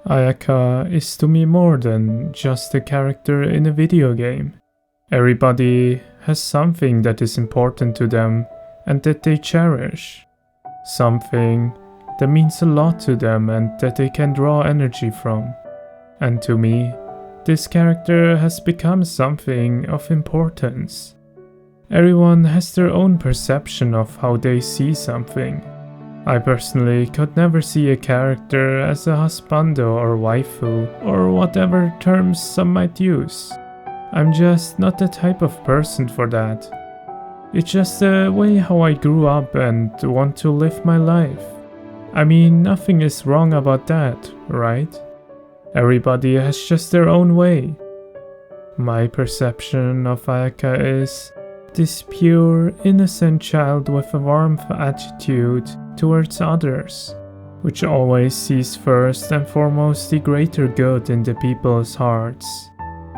Ayaka is to me more than just a character in a video game. Everybody has something that is important to them and that they cherish. Something that means a lot to them and that they can draw energy from. And to me, this character has become something of importance. Everyone has their own perception of how they see something. I personally could never see a character as a husbando or waifu or whatever terms some might use. I'm just not the type of person for that. It's just the way how I grew up and want to live my life. I mean, nothing is wrong about that, right? Everybody has just their own way. My perception of Ayaka is this pure, innocent child with a warm attitude towards others, which always sees first and foremost the greater good in the people's hearts.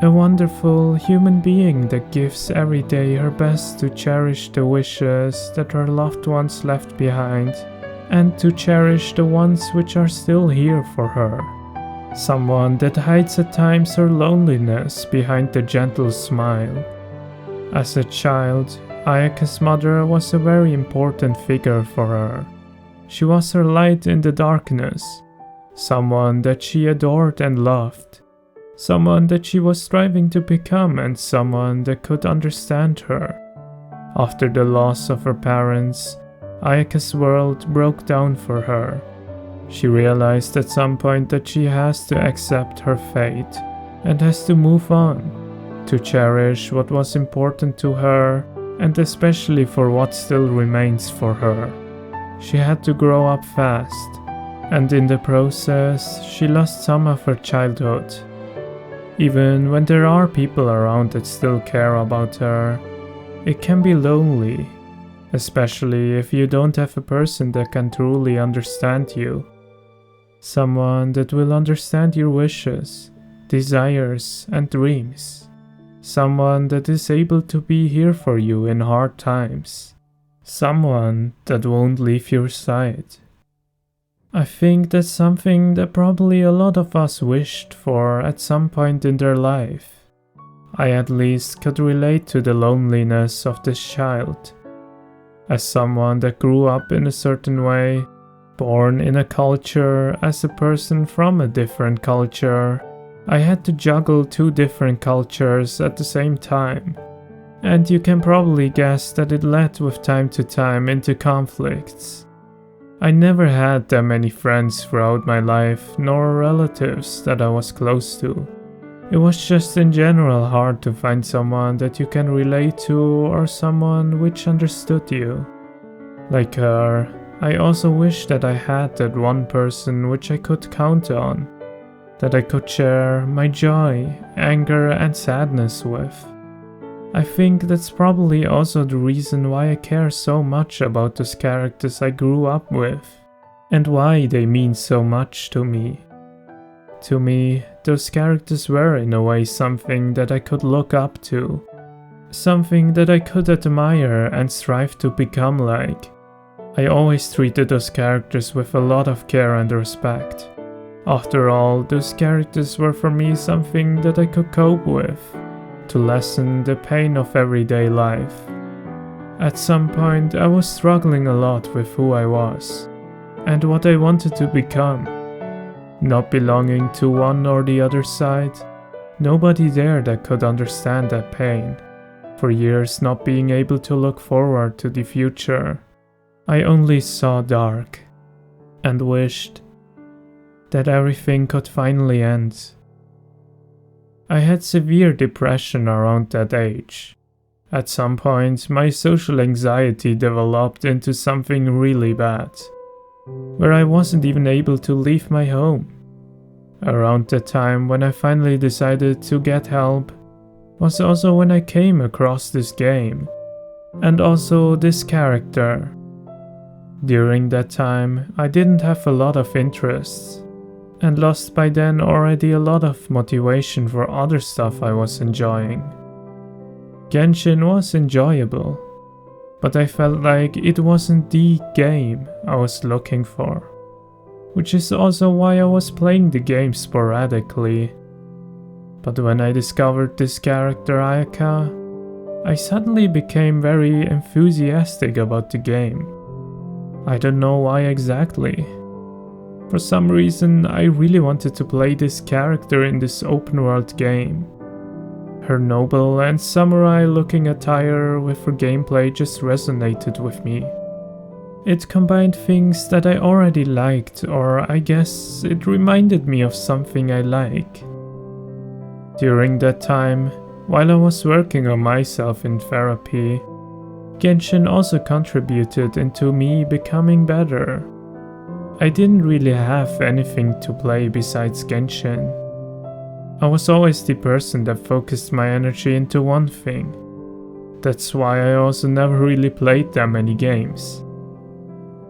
A wonderful human being that gives every day her best to cherish the wishes that her loved ones left behind, and to cherish the ones which are still here for her. Someone that hides at times her loneliness behind the gentle smile. As a child, Ayaka's mother was a very important figure for her. She was her light in the darkness, someone that she adored and loved, someone that she was striving to become and someone that could understand her. After the loss of her parents, Ayaka's world broke down for her. She realized at some point that she has to accept her fate and has to move on, to cherish what was important to her and especially for what still remains for her. She had to grow up fast, and in the process, she lost some of her childhood. Even when there are people around that still care about her, it can be lonely, especially if you don't have a person that can truly understand you. Someone that will understand your wishes, desires, and dreams. Someone that is able to be here for you in hard times. Someone that won't leave your side. I think that's something that probably a lot of us wished for at some point in their life. I at least could relate to the loneliness of this child. As someone that grew up in a certain way, born in a culture as a person from a different culture, I had to juggle two different cultures at the same time. And you can probably guess that it led with time to time into conflicts. I never had that many friends throughout my life, nor relatives that I was close to. It was just in general hard to find someone that you can relate to or someone which understood you. Like her, I also wish that I had that one person which I could count on, that I could share my joy, anger, and sadness with. I think that's probably also the reason why I care so much about those characters I grew up with, and why they mean so much to me. To me, those characters were in a way something that I could look up to, something that I could admire and strive to become like. I always treated those characters with a lot of care and respect. After all, those characters were for me something that I could cope with, to lessen the pain of everyday life. At some point, I was struggling a lot with who I was, and what I wanted to become. Not belonging to one or the other side, nobody there that could understand that pain. For years not being able to look forward to the future, I only saw dark, and wished that everything could finally end. I had severe depression around that age. At some point, my social anxiety developed into something really bad, where I wasn't even able to leave my home. Around the time when I finally decided to get help was also when I came across this game, and also this character. During that time, I didn't have a lot of interests, and lost by then already a lot of motivation for other stuff I was enjoying. Genshin was enjoyable, but I felt like it wasn't the game I was looking for. which is also why I was playing the game sporadically. But when I discovered this character Ayaka, I suddenly became very enthusiastic about the game. I don't know why exactly. For some reason, I really wanted to play this character in this open world game. Her noble and samurai-looking attire with her gameplay just resonated with me. It combined things that I already liked, or I guess it reminded me of something I like. During that time, while I was working on myself in therapy, Genshin also contributed into me becoming better. I didn't really have anything to play besides Genshin. I was always the person that focused my energy into one thing. That's why I also never really played that many games.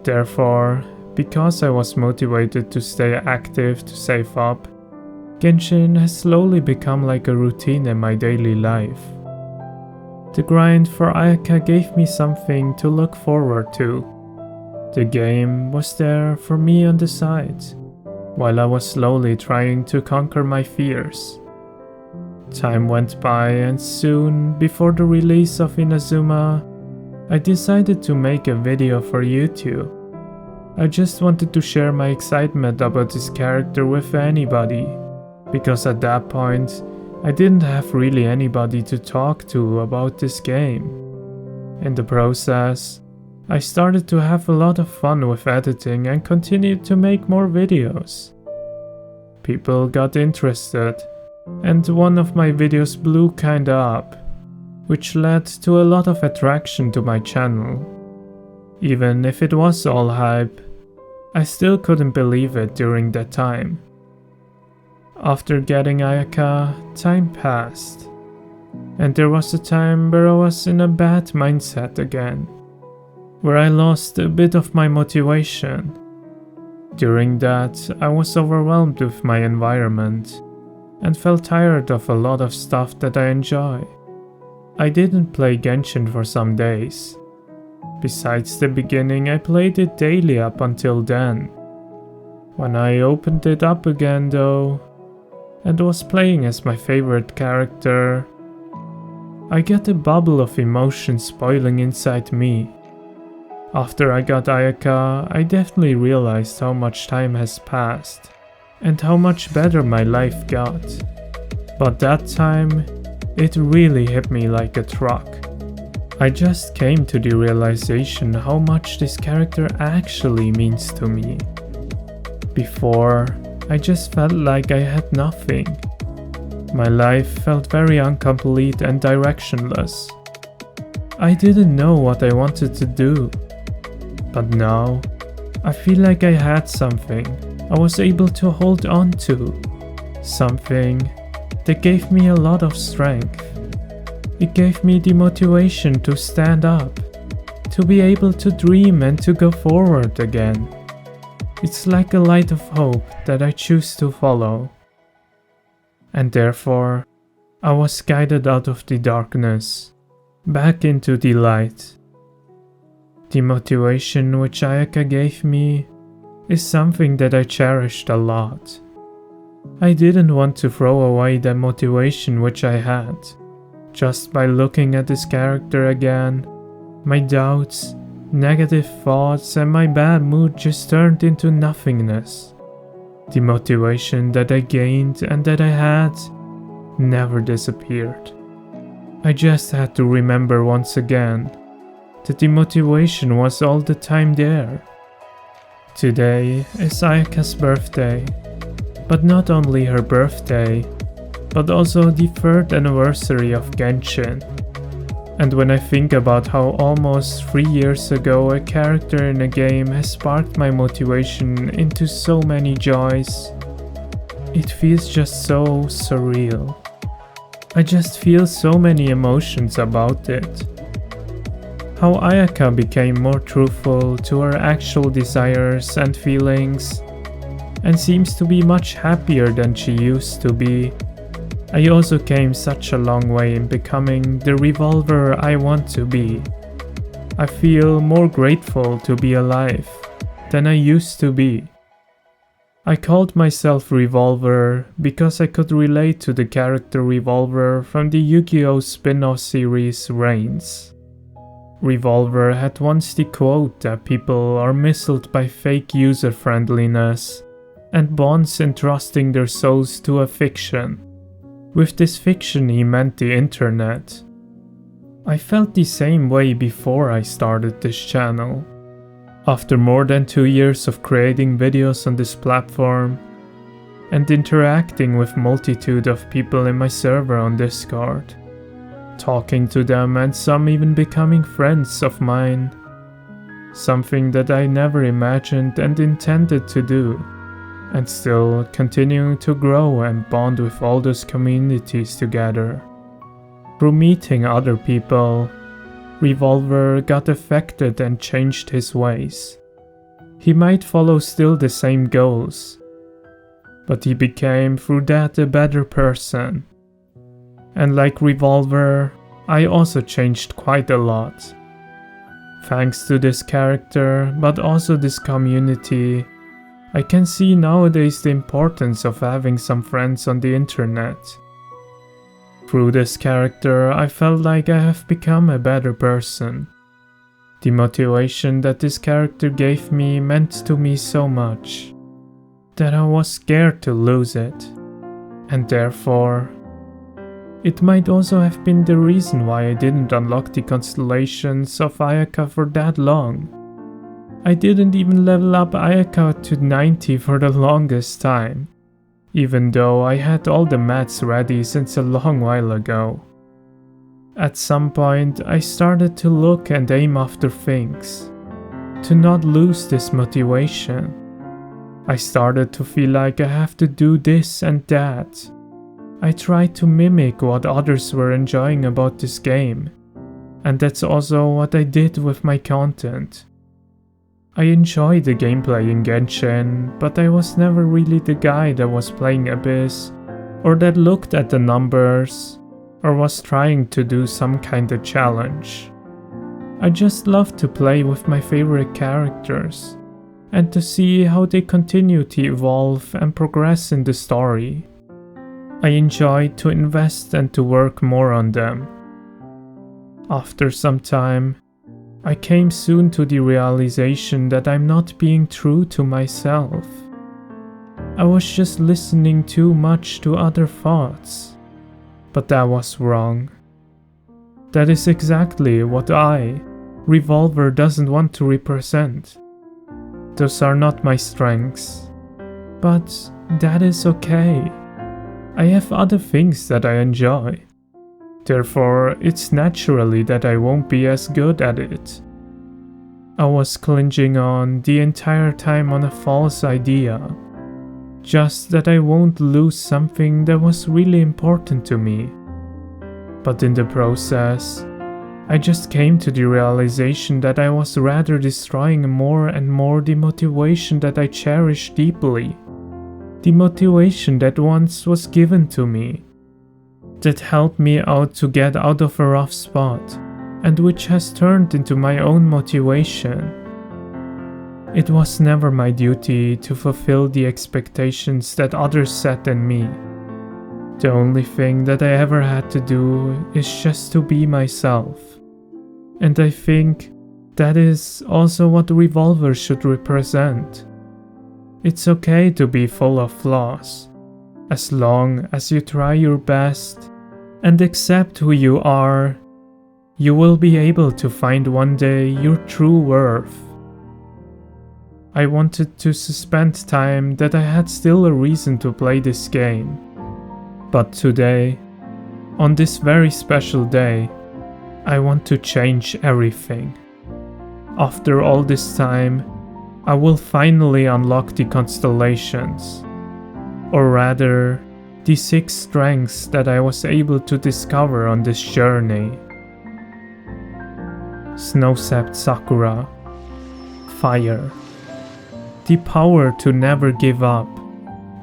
Therefore, because I was motivated to stay active to save up, Genshin has slowly become like a routine in my daily life. The grind for Ayaka gave me something to look forward to. The game was there for me on the side, while I was slowly trying to conquer my fears. Time went by and soon, before the release of Inazuma, I decided to make a video for YouTube. I just wanted to share my excitement about this character with anybody, because at that point, I didn't have really anybody to talk to about this game. In the process, I started to have a lot of fun with editing and continued to make more videos. People got interested, and one of my videos blew kinda up, which led to a lot of attraction to my channel. Even if it was all hype, I still couldn't believe it during that time. After getting Ayaka, time passed, and there was a time where I was in a bad mindset again, where I lost a bit of my motivation. During that, I was overwhelmed with my environment and felt tired of a lot of stuff that I enjoy. I didn't play Genshin for some days. Besides the beginning, I played it daily up until then. When I opened it up again though, and was playing as my favorite character, I get a bubble of emotions boiling inside me. After I got Ayaka, I definitely realized how much time has passed and how much better my life got. But that time, it really hit me like a truck. I just came to the realization how much this character actually means to me. Before, I just felt like I had nothing. My life felt very incomplete and directionless. I didn't know what I wanted to do. But now, I feel like I had something I was able to hold on to. Something that gave me a lot of strength. It gave me the motivation to stand up, to be able to dream and to go forward again. It's like a light of hope that I choose to follow. And therefore, I was guided out of the darkness, back into the light. The motivation which Ayaka gave me is something that I cherished a lot. I didn't want to throw away the motivation which I had. Just by looking at this character again, my doubts, negative thoughts and my bad mood just turned into nothingness. The motivation that I gained and that I had never disappeared. I just had to remember once again that the motivation was all the time there. Today is Ayaka's birthday, but not only her birthday, but also the 3rd anniversary of Genshin. And when I think about how almost 3 years ago a character in a game has sparked my motivation into so many joys, it feels just so surreal. I just feel so many emotions about it. How Ayaka became more truthful to her actual desires and feelings, and seems to be much happier than she used to be. I also came such a long way in becoming the revolver I want to be. I feel more grateful to be alive than I used to be. I called myself Revolver because I could relate to the character Revolver from the Yu-Gi-Oh! Spin-off series Reigns. Revolver had once the quote that people are misled by fake user-friendliness and bonds entrusting their souls to a fiction. With this fiction he meant the internet. I felt the same way before I started this channel. After more than 2 years of creating videos on this platform and interacting with multitude of people in my server on Discord, talking to them and some even becoming friends of mine, something that I never imagined and intended to do, and still continuing to grow and bond with all those communities together. Through meeting other people, Revolver got affected and changed his ways. He might follow still the same goals, but he became through that a better person. And like Revolver, I also changed quite a lot. Thanks to this character, but also this community, I can see nowadays the importance of having some friends on the internet. Through this character, I felt like I have become a better person. The motivation that this character gave me meant to me so much that I was scared to lose it, and therefore, it might also have been the reason why I didn't unlock the constellations of Ayaka for that long. I didn't even level up Ayaka to 90 for the longest time, even though I had all the mats ready since a long while ago. At some point, I started to look and aim after things, to not lose this motivation. I started to feel like I have to do this and that. I tried to mimic what others were enjoying about this game, and that's also what I did with my content. I enjoyed the gameplay in Genshin, but I was never really the guy that was playing Abyss, or that looked at the numbers, or was trying to do some kind of challenge. I just loved to play with my favorite characters, and to see how they continue to evolve and progress in the story. I enjoyed to invest and to work more on them. After some time, I came soon to the realization that I'm not being true to myself. I was just listening too much to other thoughts. But that was wrong. That is exactly what Revolver doesn't want to represent. Those are not my strengths. But that is okay. I have other things that I enjoy. Therefore, it's naturally that I won't be as good at it. I was clinging on the entire time on a false idea. Just that I won't lose something that was really important to me. But in the process, I just came to the realization that I was rather destroying more and more the motivation that I cherish deeply. The motivation that once was given to me, that helped me out to get out of a rough spot, and which has turned into my own motivation. It was never my duty to fulfill the expectations that others set in me. The only thing that I ever had to do is just to be myself. And I think that is also what Revolver should represent. It's okay to be full of flaws, as long as you try your best and accept who you are. You will be able to find one day your true worth. I wanted to suspend time that I had still a reason to play this game. But today, on this very special day, I want to change everything. After all this time, I will finally unlock the constellations. Or rather, the 6 strengths that I was able to discover on this journey. Snow-Sapped Sakura. Fire. The power to never give up,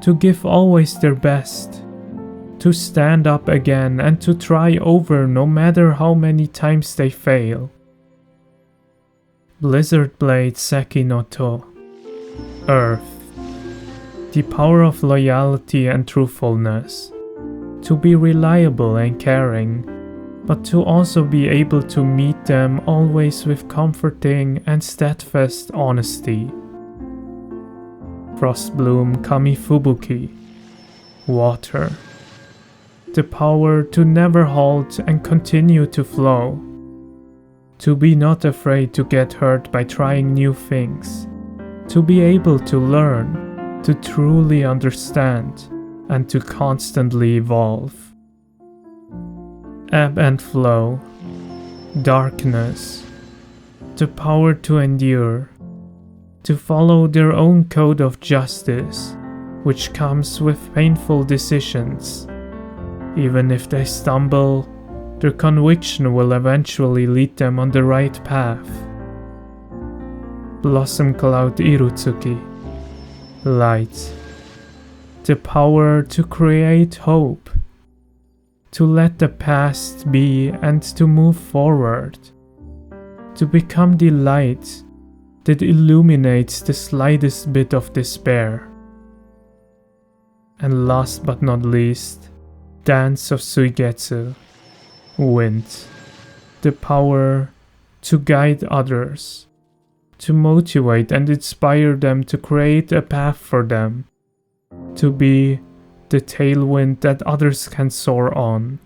to give always their best, to stand up again and to try over no matter how many times they fail. Blizzard Blade Sekinoto. Earth. the power of loyalty and truthfulness, to be reliable and caring, but to also be able to meet them always with comforting and steadfast honesty. Frostbloom Kami Fubuki. Water. The power to never halt and continue to flow. To be not afraid to get hurt by trying new things. To be able to learn, to truly understand, and to constantly evolve. Ebb and flow. Darkness. The power to endure. To follow their own code of justice, which comes with painful decisions. Even if they stumble, their conviction will eventually lead them on the right path. Blossom Cloud Irutsuki. Light. The power to create hope. To let the past be and to move forward. To become the light that illuminates the slightest bit of despair. And last but not least, Dance of Suigetsu. Wind. The power to guide others, to motivate and inspire them to create a path for them, to be the tailwind that others can soar on.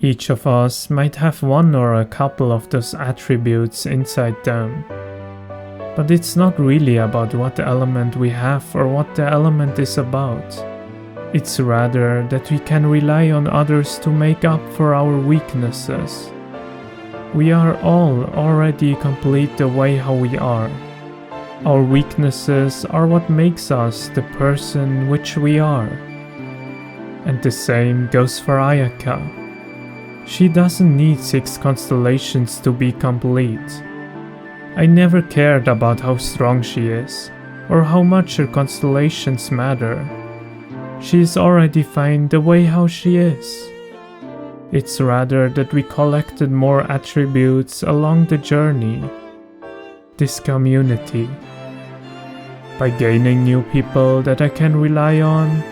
Each of us might have one or a couple of those attributes inside them. But it's not really about what element we have or what the element is about. It's rather that we can rely on others to make up for our weaknesses. We are all already complete the way how we are. Our weaknesses are what makes us the person which we are. And the same goes for Ayaka. She doesn't need 6 constellations to be complete. I never cared about how strong she is, or how much her constellations matter. She is already fine the way how she is. It's rather that we collected more attributes along the journey. This community. By gaining new people that I can rely on,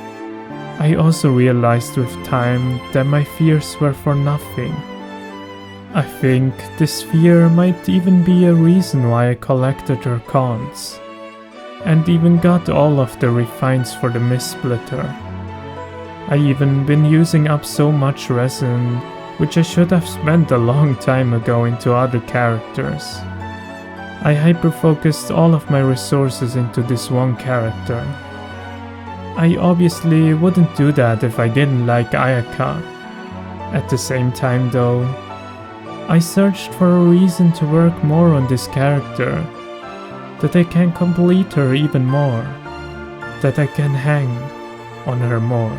I also realized with time that my fears were for nothing. I think this fear might even be a reason why I collected her cons, and even got all of the refines for the mist splitter. I even been using up so much resin, which I should have spent a long time ago into other characters. I hyper-focused all of my resources into this one character. I obviously wouldn't do that if I didn't like Ayaka. At the same time though, I searched for a reason to work more on this character, that I can complete her even more, that I can hang on her more.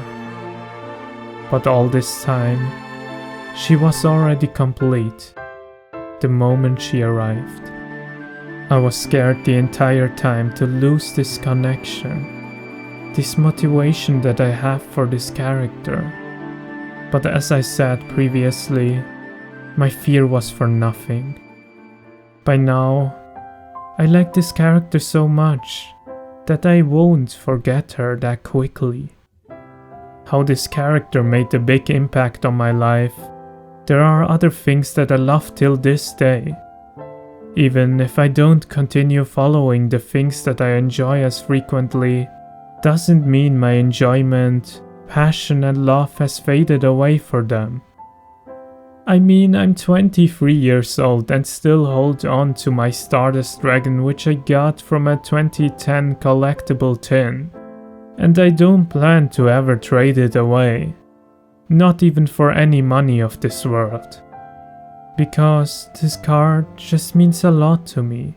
But all this time, she was already complete, the moment she arrived. I was scared the entire time to lose this connection. This motivation that I have for this character. But as I said previously, my fear was for nothing. By now, I like this character so much that I won't forget her that quickly. How this character made a big impact on my life, there are other things that I love till this day. Even if I don't continue following the things that I enjoy as frequently, doesn't mean my enjoyment, passion and love has faded away for them. I mean, I'm 23 years old and still hold on to my Stardust Dragon which I got from a 2010 collectible tin. And I don't plan to ever trade it away. Not even for any money of this world. Because this card just means a lot to me.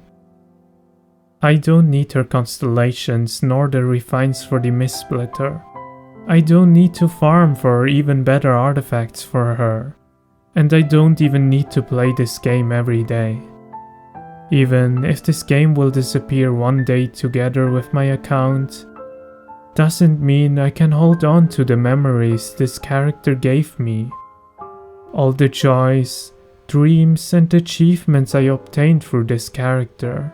I don't need her constellations nor the refines for the mist splitter. I don't need to farm for even better artifacts for her. And I don't even need to play this game every day. Even if this game will disappear one day together with my account, doesn't mean I can hold on to the memories this character gave me. All the joys, dreams and achievements I obtained through this character.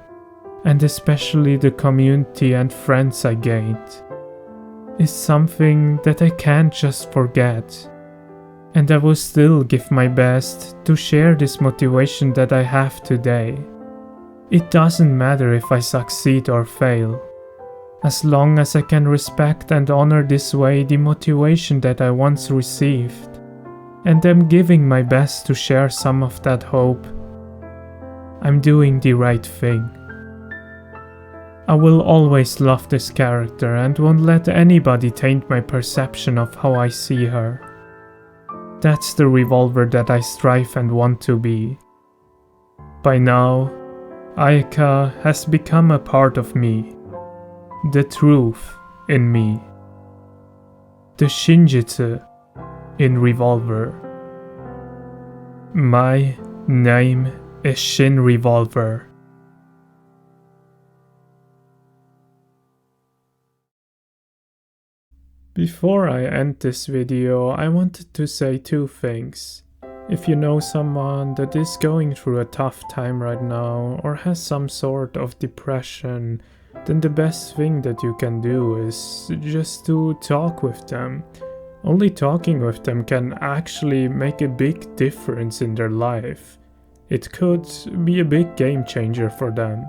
and especially the community and friends I gained, is something that I can't just forget. And I will still give my best to share this motivation that I have today. It doesn't matter if I succeed or fail, as long as I can respect and honor this way the motivation that I once received, and am giving my best to share some of that hope, I'm doing the right thing. I will always love this character and won't let anybody taint my perception of how I see her. That's the revolver that I strive and want to be. By now, Ayaka has become a part of me, the truth in me, the Shinjitsu in Revolver. My name is Shin Revolver. Before I end this video, I wanted to say two things. If you know someone that is going through a tough time right now or has some sort of depression, then the best thing that you can do is just to talk with them. Only talking with them can actually make a big difference in their life. It could be a big game changer for them.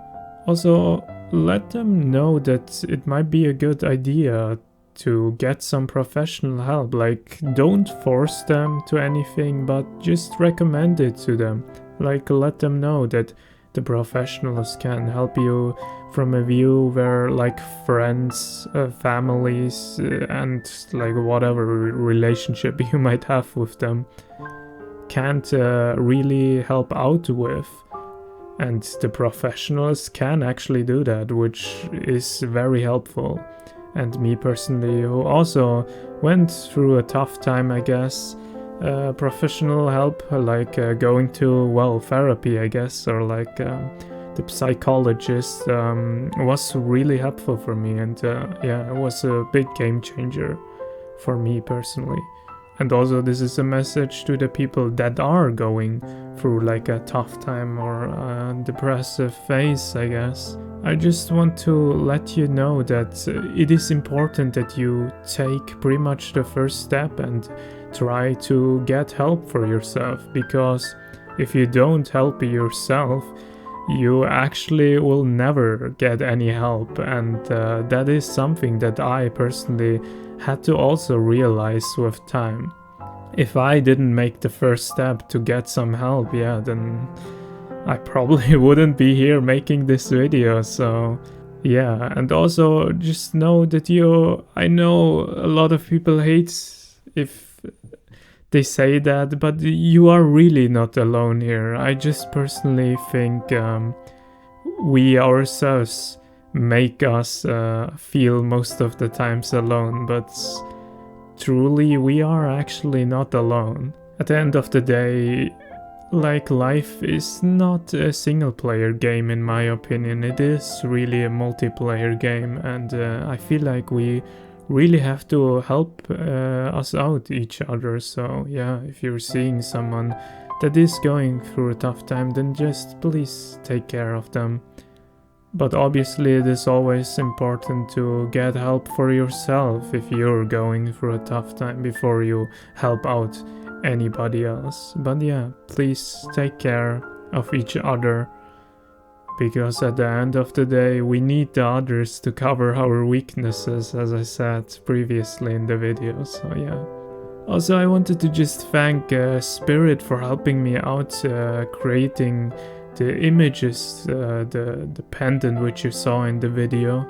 Also, let them know that it might be a good idea to get some professional help. Like, don't force them to anything, but just recommend it to them. Like, let them know that the professionals can help you from a view where, like, friends, families, and like whatever relationship you might have with them can't really help out with. And the professionals can actually do that, which is very helpful. And me personally, who also went through a tough time, I guess, professional help, like going to, well, therapy, I guess, or like the psychologist was really helpful for me. And yeah, it was a big game changer for me personally. And also, this is a message to the people that are going through like a tough time or a depressive phase, I guess. I just want to let you know that it is important that you take pretty much the first step and try to get help for yourself, because if you don't help yourself, you actually will never get any help. And that is something that I personally had to also realize with time. If I didn't make the first step to get some help, yeah, then I probably wouldn't be here making this video. So yeah, and also just know that I know a lot of people hate if they say that, but you are really not alone here. I just personally think we ourselves make us feel most of the times alone, but truly we are actually not alone. At the end of the day, like, life is not a single player game in my opinion. It is really a multiplayer game, and I feel like we really have to help us out each other. So yeah, if you're seeing someone that is going through a tough time, then just please take care of them. But obviously it is always important to get help for yourself if you're going through a tough time before you help out anybody else. But yeah, please take care of each other, because at the end of the day we need the others to cover our weaknesses, as I said previously in the video. So yeah. Also, I wanted to just thank Spirit for helping me out creating the images, the pendant which you saw in the video.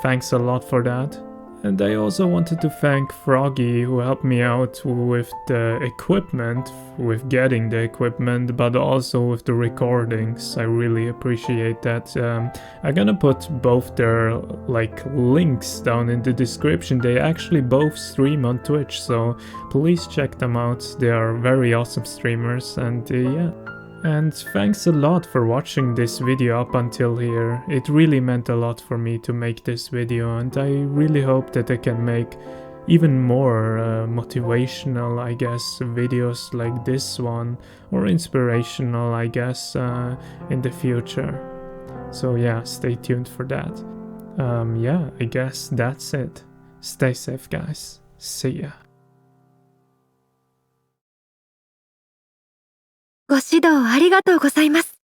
Thanks a lot for that. And I also wanted to thank Froggy, who helped me out with the equipment, with getting the equipment, but also with the recordings. I really appreciate that. I'm gonna put both their like links down in the description. They actually both stream on Twitch, so please check them out. They are very awesome streamers, and yeah. And thanks a lot for watching this video up until here. It really meant a lot for me to make this video, and I really hope that I can make even more motivational, I guess, videos like this one, or inspirational, I guess, in the future. So yeah, stay tuned for that. Yeah, I guess that's it. Stay safe, guys. See ya. ご指導ありがとうございます。